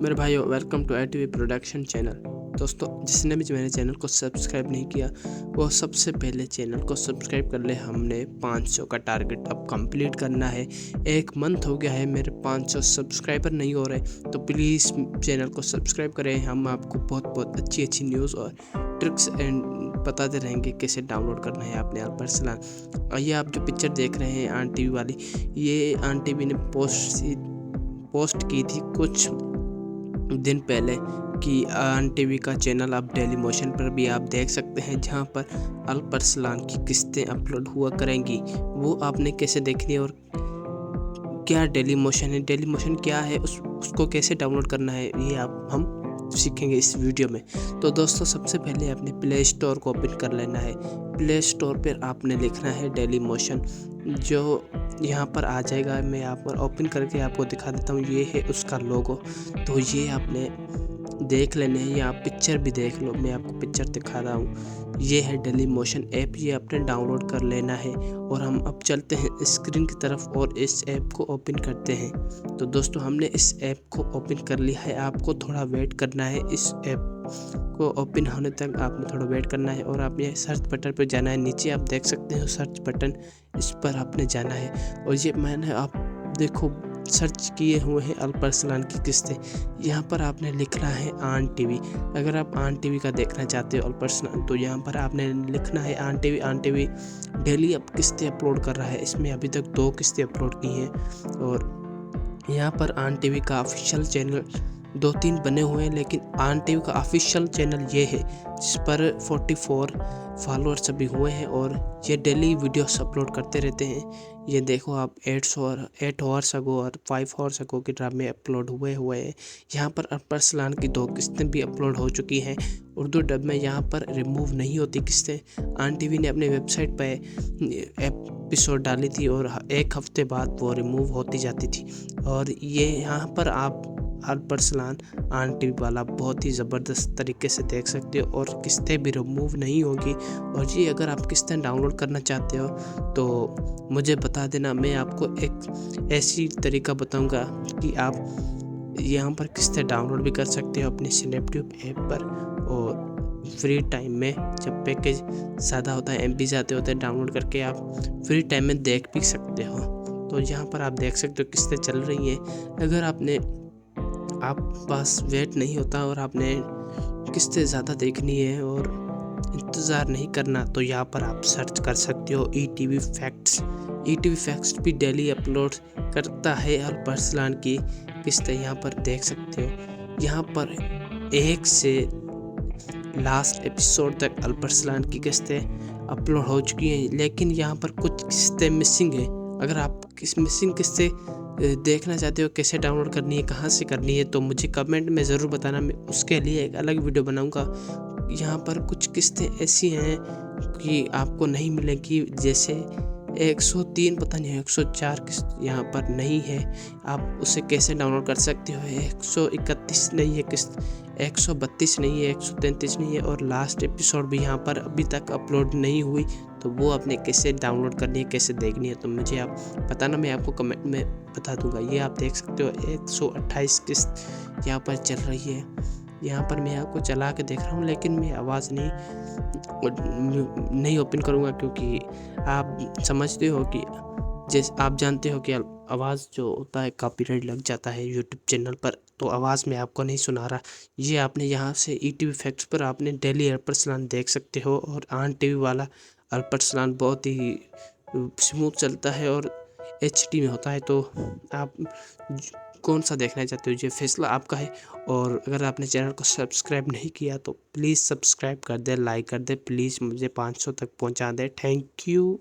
मेरे भाइयों, welcome to ATV production channel. दोस्तों, जिसने भी मेरे चैनल को सब्सक्राइब नहीं किया वो सबसे पहले चैनल को सब्सक्राइब कर ले। हमने 500 का टारगेट अब कंप्लीट करना है। 1 मंथ हो गया है, मेरे 500 सब्सक्राइबर नहीं हो रहे, तो प्लीज़ चैनल को सब्सक्राइब करें। हम आपको बहुत अच्छी न्यूज़ और ट्रिक्स एंड बताते रहेंगे कैसे डाउनलोड करना है आपने अल्परसलान। ये आप जो पिक्चर देख रहे हैं आन टीवी वाली, ये आन टीवी ने पोस्ट की थी कुछ दिन पहले कि आन टीवी का चैनल अब डेली मोशन पर भी आप देख सकते हैं, जहां पर अल्परसलान की किस्तें अपलोड हुआ करेंगी। वो आपने कैसे देखनी है और क्या डेली मोशन है, डेली मोशन क्या है, उसको कैसे डाउनलोड करना है, ये हम सीखेंगे इस वीडियो में। तो दोस्तों, सबसे पहले आपने प्ले स्टोर को ओपन कर लेना है। प्ले स्टोर पर आपने लिखना है डेली मोशन, जो यहाँ पर आ जाएगा। मैं यहाँ पर ओपन करके आपको दिखा देता हूँ। ये है उसका लोगो, तो ये आपने देख लेने हैं। या आप पिक्चर भी देख लो, मैं आपको पिक्चर दिखा रहा हूँ। ये है डेली मोशन ऐप, ये आपने डाउनलोड कर लेना है। और हम अब चलते हैं स्क्रीन की तरफ और इस ऐप को ओपन करते हैं। तो दोस्तों, हमने इस ऐप को ओपन कर लिया है। आपको थोड़ा वेट करना है, इस ऐप को ओपन होने तक आपने थोड़ा वेट करना है। और आपने सर्च बटन पर जाना है। नीचे आप देख सकते हो सर्च बटन, इस पर आपने जाना है। और ये मैंने आप देखो सर्च किए हुए हैं अल्परसलान की किस्तें। यहाँ पर आपने लिखना है आन टीवी। अगर आप आन टीवी का देखना चाहते हो अल्परसलान, तो यहाँ पर आपने लिखना है आन टीवी। आन टीवी डेली अब किस्तें अपलोड कर रहा है। इसमें अभी तक 2 किस्तें अपलोड की हैं। और यहाँ पर आन टीवी का ऑफिशियल चैनल 2-3 बने हुए हैं, लेकिन आन टीवी का ऑफिशियल चैनल ये है, जिस पर 44 फॉलोअर्स अभी हुए हैं। और ये डेली वीडियोस अपलोड करते रहते हैं। ये देखो आप 8 आवर्स अगो और 5 आवर्स अगो के ड्रामे अपलोड हुए हैं। यहाँ पर अल्परसलान की 2 किस्तें भी अपलोड हो चुकी हैं उर्दू डब में। यहाँ पर रिमूव नहीं होती किस्तें। आन टीवी ने अपने वेबसाइट पर एपिसोड डाली थी और 1 हफ्ते बाद वो रिमूव होती जाती थी। और ये यहाँ पर आप अल्परसलान आन टीवी वाला बहुत ही ज़बरदस्त तरीके से देख सकते हो और किस्तें भी रिमूव नहीं होगी। और जी, अगर आप किस्तें डाउनलोड करना चाहते हो तो मुझे बता देना। मैं आपको एक ऐसी तरीका बताऊंगा कि आप यहाँ पर किस्तें डाउनलोड भी कर सकते हो अपने स्नैपट्यूब ऐप पर। और फ्री टाइम में जब पैकेज ज़्यादा होता है, MB ज़्यादा होते हैं, डाउनलोड करके आप फ्री टाइम में देख भी सकते हो। तो यहाँ पर आप देख सकते हो किस्तें चल रही हैं। अगर आप पास वेट नहीं होता और आपने किस्तें ज़्यादा देखनी है और इंतज़ार नहीं करना, तो यहाँ पर आप सर्च कर सकते हो ETV फैक्ट्स। ETV फैक्ट्स भी डेली अपलोड करता है अल्परसलान की किस्तें। यहाँ पर देख सकते हो, यहाँ पर 1 से लास्ट एपिसोड तक अल्परसलान की किस्तें अपलोड हो चुकी हैं, लेकिन यहाँ पर कुछ किस्तें मिसिंग है। अगर आप किस मिसिंग किस्तें देखना चाहते हो, कैसे डाउनलोड करनी है, कहाँ से करनी है, तो मुझे कमेंट में ज़रूर बताना। मैं उसके लिए एक अलग वीडियो बनाऊंगा। यहाँ पर कुछ किस्तें ऐसी हैं कि आपको नहीं मिलेगी, जैसे 103 पता नहीं 104 किस्त यहाँ पर नहीं है। आप उसे कैसे डाउनलोड कर सकते हो। 131 नहीं है किस्त, 132 नहीं है, 133 नहीं है। और लास्ट एपिसोड भी यहाँ पर अभी तक अपलोड नहीं हुई, तो वो आपने कैसे डाउनलोड करनी है, कैसे देखनी है, तो मुझे आप बताना। मैं आपको कमेंट में बता दूंगा। ये आप देख सकते हो 128 किस्त यहाँ पर चल रही है। यहाँ पर मैं आपको चला के देख रहा हूँ, लेकिन मैं आवाज़ नहीं ओपन करूँगा, क्योंकि आप समझते हो कि जैसे आप जानते हो कि आवाज़ जो होता है कॉपीराइट लग जाता है यूट्यूब चैनल पर, तो आवाज़ में आपको नहीं सुना रहा। ये आपने यहाँ से ETV फैक्ट्स पर आपने डेली अल्परसलान देख सकते हो। और आन टीवी वाला अल्परसलान बहुत ही स्मूथ चलता है और HD में होता है। तो आप कौन सा देखना चाहते हो, ये फैसला आपका है। और अगर आपने चैनल को सब्सक्राइब नहीं किया तो प्लीज़ सब्सक्राइब कर दे, लाइक कर दे, प्लीज़ मुझे 500 तक पहुंचा दे। Thank you.